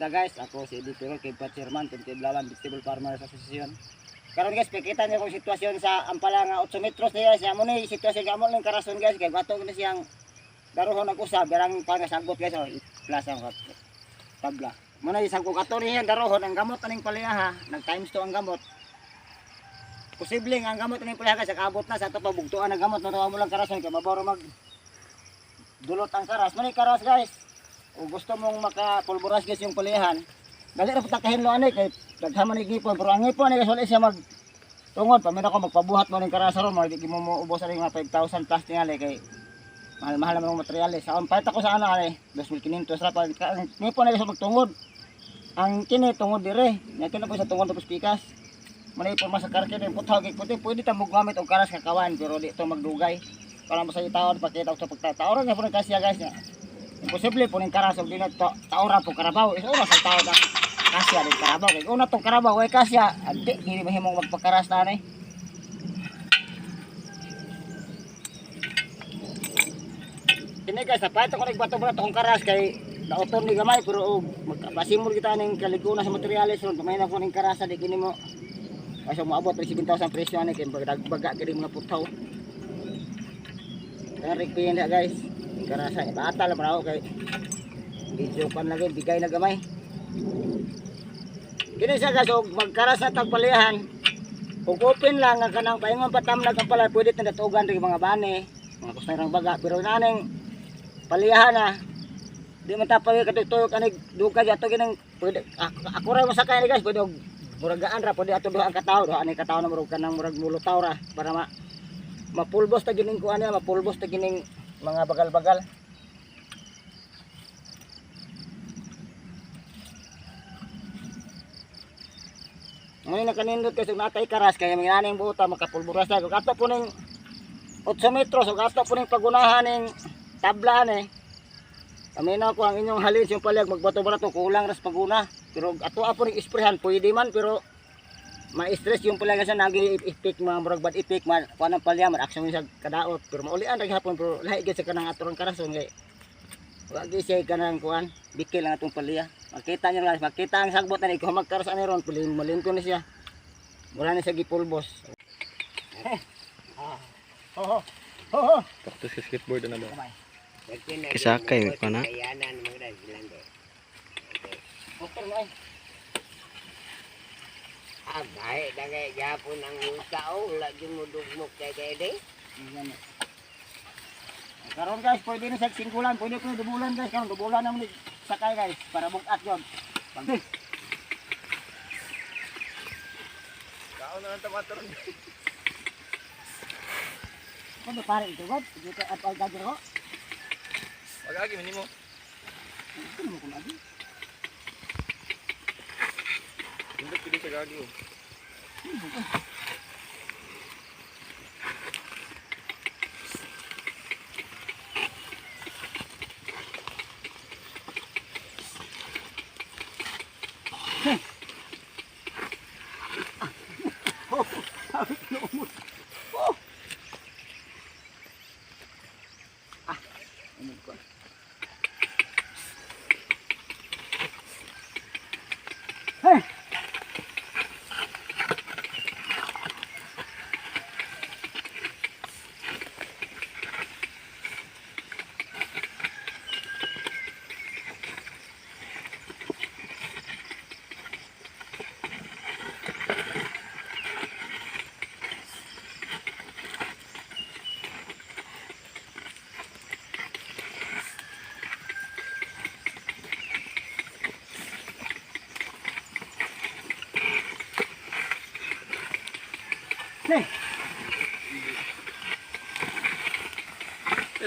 kita guys. Ako si Edith Pero, Kipad Chairman, Tiblawan, Vegetable Farmers Association. Karon guys, pakita niyo kung sitwasyon sa Ampala nga 8 metros niya guys. Amo ni sitwasyon kamo ng karason guys. Kay bato ni siyang daruhon nag-usab, berang pangasagot guys. Oh, plaza ko. Tabla. Muna isang kung ato niya daruhon ang gamot aning paliha, nag times 2 ang gamot. Posibleng ang gamot aning paliha guys, abot na sa ato pabugtuan ang gamot no mo lang karason kay maboro mag dulot ang karas. Mani karas guys. O gusto mong makapulburas guys yung palihan, dali ra puta kahinlo ani kay daghaman ni gipon, pero ang ipon ni guys wala siya mag tungod pa man ako magpabuhat mo ning karasa ron, di mo ubos ani nga 5,000 plus tingali kay mahal-mahal naman ang materyales. Sa pahit ako sa ano ani 2,500 ra pa ipon ni guys magtungod. Ang kini tungod dire, nya kini po sa tungod tapos pikas. Manay po masakar kini putaw kay puti pwede ta mo gamit og karas kakawan pero di to magdugay. Para mo sa itaon pakita og sa pagtataon nga po kasya guys nya. Imposible po ning karas og dinat taora po karabaw. Is una sa tao ang kasya din karabaw kay una tong karabaw way kasya adi dili mahimong magpakaras ta ni. Kini guys sapat ko nagbato-bato kong karas kay nauton ni gamay pero magpasimul kita ning kaliguna sa materyales ron kamay na ko ning karasa di kini mo kasi moabot 7,000 presyo ani kay baga kini mga putaw. Kaya rikpin na guys. Karasa bata lang ako kay video pan lagi bigay na gamay. Kini sa guys og magkaras na tagpalihan. Ug open lang ang kanang paingon patamnag ang pala pwede ta datugan ring mga bane, mga kusnarang baga pero naning palihan na di man ta pa katuyok ani dugay ato ginang pwede ako ra masakay ni guys pwede og muragaan ra pwede ato duha ang katawo duha ani katawo na murag kanang murag mulutaw ra para mapulbos ta gining kuan niya mapulbos ta gining mga bagal-bagal. Ngayon nakanindot kasi natay karas kaya may naning buta makapulburas na. Kung ato po ning 8 metros, kung ato po ning pagunahan ning tabla ni. Amin ako ang inyong halin yung palag magbato-bato kulang ras paguna. Pero ato po ning isprehan pwede man pero ma-stress yung pala kasi nag-i-epic mga murag bad epic man kuan ang palya man aksyon sa kadaot pero maulian ra gihapon pero lahi gyud sa kanang aturang karason kay wa gyud siya kanang kuan bikil lang atong palya makita niyo guys makita ang sagbot na ni kung magkaras ani ron malimto ni siya mura ni siya gipulbos. Ho ho Takto sa skateboard na ba? Kisakay ko na. Okay na Agay, dagay yapon ang tao, lagi mo dugmok kay dede. karon guys pwede na sa singkulan pwede ko dubulan guys karon dubulan na mo ni sakay guys para bugat yon. Kao na lang tamator. Ano pare ito god dito at all gagero Wag-agi man nimo. ano mo kun agi Hindi pwede sa gagi.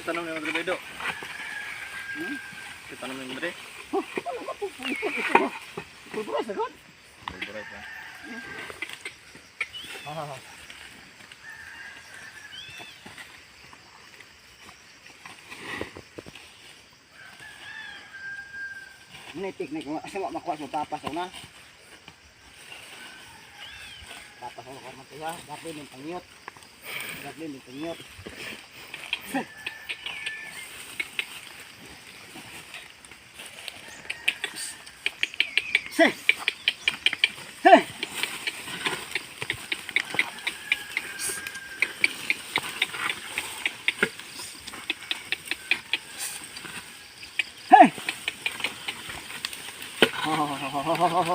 Tanam ni Madre Bedo. Tanam ni Madre. pulburas god Berat lah. ini teknik asa makuha mo tapas na tapas ko ko matiya dapat din pangyot Wajar.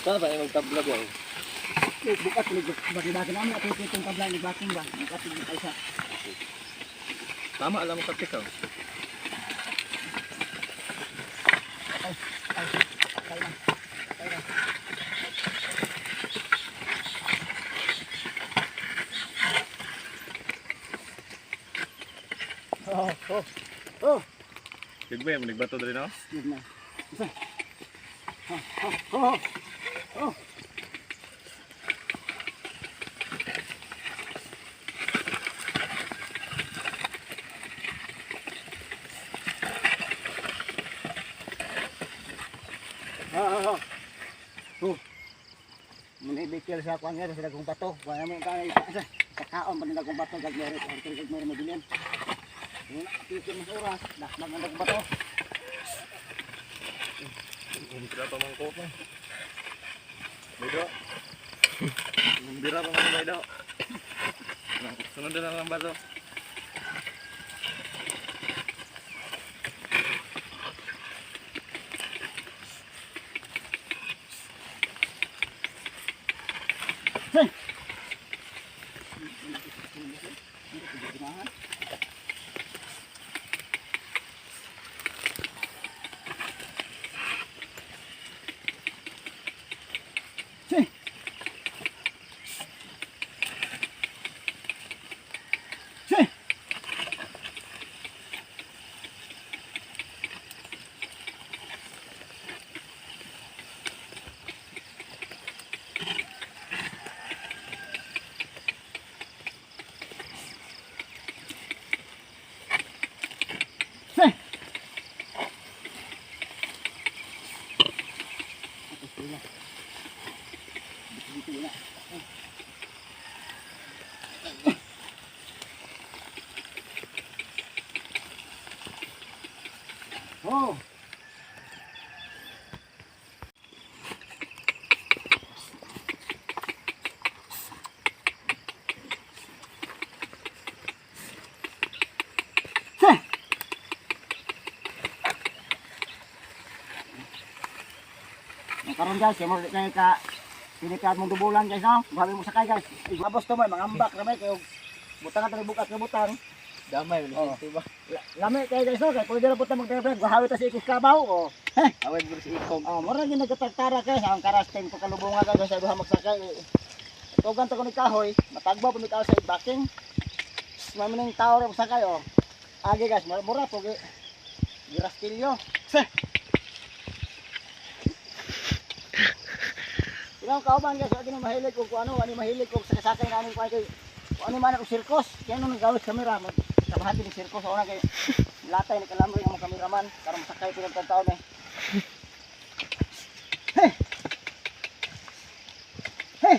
Ito ba yung magtablog yan? Bukas bagi-bagi namin at itong tabla ni Baking ba? Nagkatid ng kaisa. Tama, alam mo katik oh. Oh. Big ba yung nagbato dali na? Yun na. Isa. Oh. Muna ibikil sa kuwan nga sa dagong bato. Wala mo kaya isa. Kakaon pa ng dagong bato gagmerit. Ang gagmerit mo bilin. Muna pikil mo sa oras. Daklag ang dagong bato. Umbira pa man ko pa. Bedo. Umbira pa man bedo. Sunod na lang ang bato. Oh. Karon guys, mo kay ka pinikat mong dubulan guys, no? Bawi mo sakay guys. Mabos to may mangambak na may kayo. Butang at bukas na butang. Damay, Oh. Lami kay guys, no? Kay pwede na butang magdebred. Gahawi ta si ikos kabaw. Oh. Away mo si Ikom. Oh, mura gyud nagtatara guys, ang karasting ko kalubungan guys sa duha magsakay. Tugan ta ko ni kahoy, matagbaw pa mi kahoy sa backing. May maning tao ra magsakay oh. Agi guys, mura pogi. Girastilyo. Ilang kauban guys, wala din mahilig ko kung ano, ani mahilig ko sa kasakay na aning kay ano man ako sirkos. Kaya nung nagawit kamera, magkabahati ng sirkos una kay latay ni kalamri ang mga kameraman karon sakay pinag taon eh. Hey.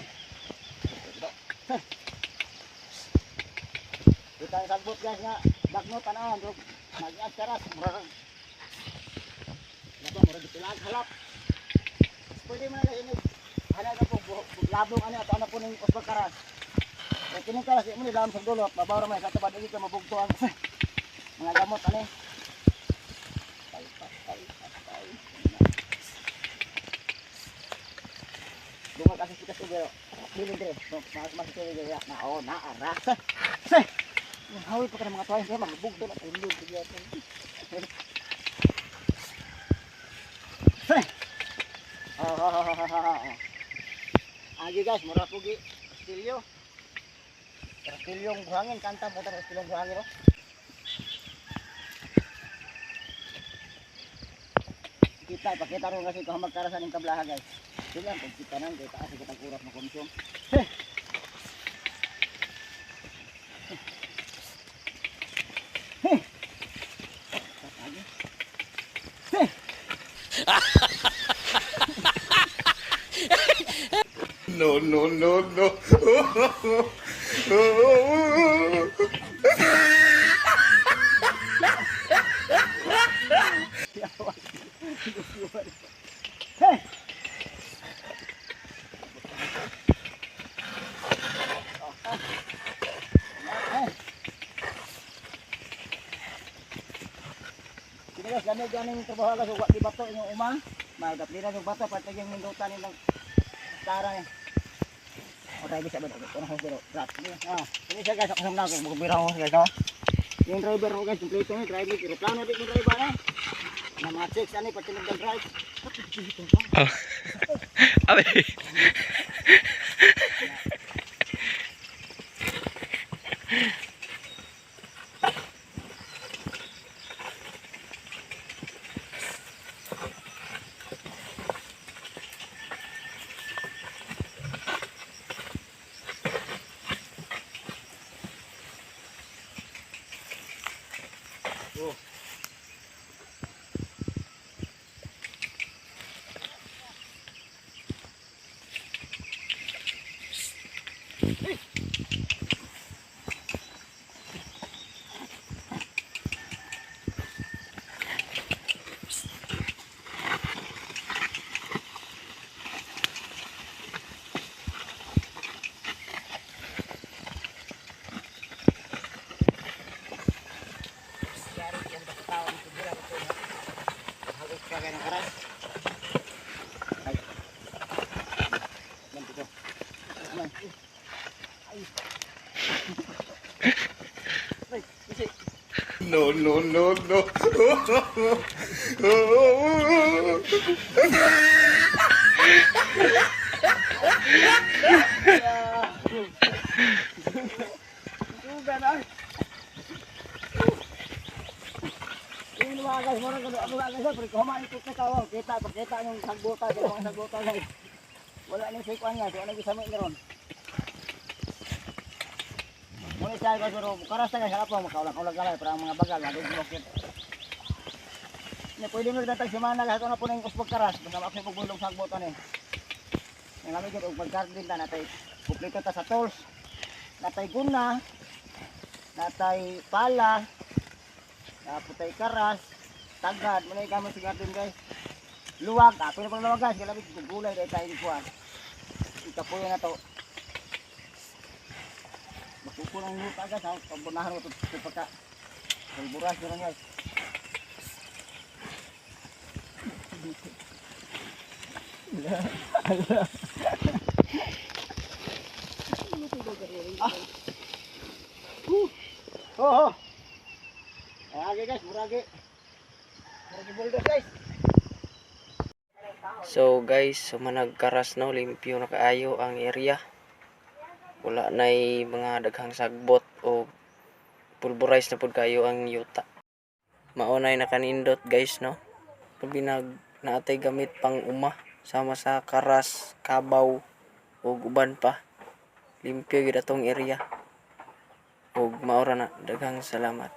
Kita sagbot guys nga dagnot ana dog nag-add karas mura. Dapat mura ditilag halap. Pwede man lang ini ana na po labong ani ato ana po ning usbag karas. Kaya kining karas mo ni lam sa dulot, mabawra man sa tabad dito mabugto ang mga gamot ani. Dungo kasi kita siguro. Bilin dire. Mas dire ya na oh na ara. Yung hawi pa ka ng mga tuwain kaya magbugto na tayo lulog kaya ito. Agi guys, mura pugi. Kastilyo. Kastilyong buhangin, kanta mo tayo kastilyong buhangin oh. Pakita rin kasi kung magkarasan ng tablaha guys. Sila, pag kita nang kaya taas kita kurap na konsum. No. Hey! Sige guys, lamig yan yung trabaho guys. Huwag di bato yung uma. Magdapliran yung bato. Pati yung mindutan nilang tara niya. O tayo bisa ba? Ano ko pero? Ini siya guys. Ako sa mga bukubira ko guys. Yung driver ko guys. Kompleto yung driver. Pero plano din yung driver na. Na mga chicks ano. Pati nag-drive. Abi. Kagaya ng karas. Ay. Ganito to. Ay. Ay. Ay, isi. No, no, no, no. Suga na. Yung mga guys, morang ano guys, pero kumain ito sa kawang, kita yung sagbota, yung sagbota guys. Wala nang sikuan niya, so ano gisama ni ron. Muna siya guys, pero karas na guys, harap mo, makaulang-ulang kalay, para ang mga bagal, madugmokit. Pwede mo datang semana guys, ito na po na yung kusbog karas, basta mapsay pagbundong sagbota niya. Yung kami dito, pag-garden ta, natay kumpleto ta sa tools, natay guna, natay pala, putay karas, tagad, muna yung gamit sa garden guys. Luwag, pwede pang luwag guys, kalabit gulay dahil tayo ni Kuan. Ikapuyo na to. Makukulang yung lupa guys, pagbunahan ko ito pagka. Pagburas nyo lang guys. Oh. Buragi guys, buragi. Buragi bulldog guys. So guys, managkaras no, limpyo na kaayo ang area. Wala nay mga daghang sagbot o pulverize na pud kayo ang yuta. Maunay nakanindot guys no. Pabinag naatay gamit pang uma sama sa karas, kabaw ug uban pa. Limpyo gyud atong area. Ug maura na daghang salamat.